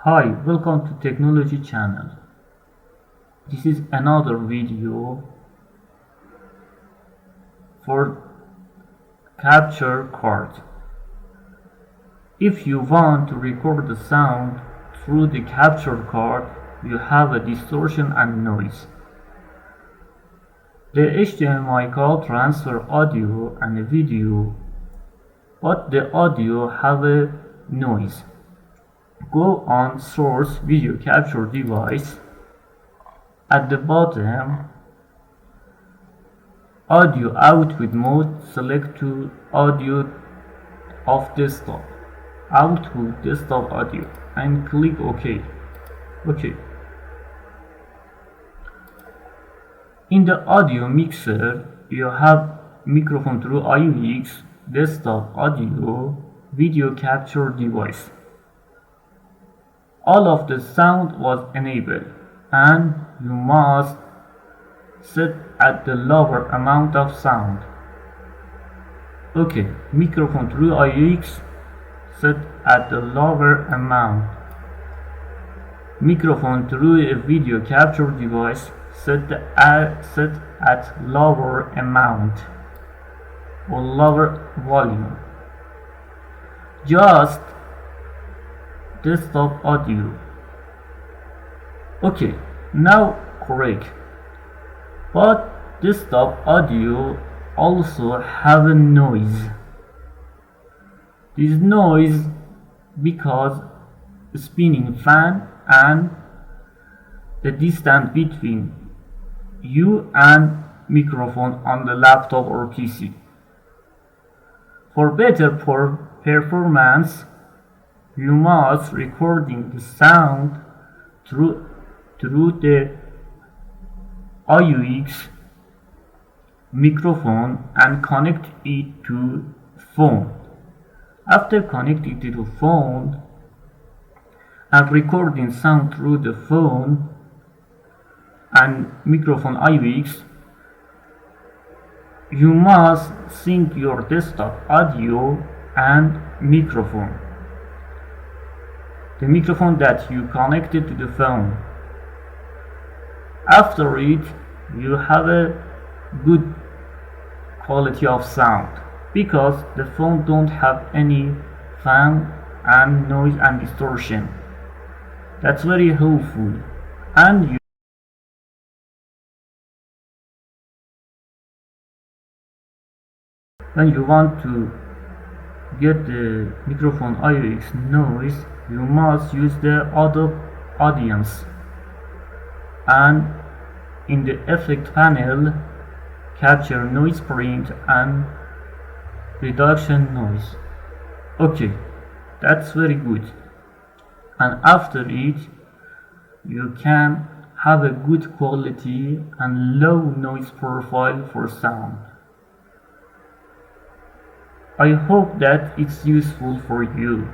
Hi, welcome to Technology channel. This is another video for capture card. If you want to record the sound through the capture card, you have a distortion and noise. The HDMI cable transfer audio and video, but the audio have a noise. Go on Source Video Capture Device. At the bottom, Audio Output Mode, select to Audio of Desktop, Output Desktop Audio, and click OK. In the audio mixer, you have microphone through IUX, desktop audio, video capture device. All of the sound was enabled, and you must set at the lower amount of sound. Okay, microphone through IUX set at the lower amount. Microphone through a video capture device set at lower amount or lower volume. Just desktop audio. Okay, now correct. But desktop audio also have a noise. This noise because spinning fan and the distance between you and microphone on the laptop or PC. For better performance, you must recording the sound through the IUX microphone and connect it to phone. After connecting it to phone and recording sound through the phone and microphone IUX, you must sync your desktop audio and microphone. The microphone that you connected to the phone. After it, you have a good quality of sound because the phone don't have any fan and noise and distortion. That's very helpful. And when you want to get the microphone IUX noise, you must use the Adobe Audience, and in the effect panel capture noise print and reduction noise. Okay, that's very good. And after it, you can have a good quality and low noise profile for sound. I hope that it's useful for you.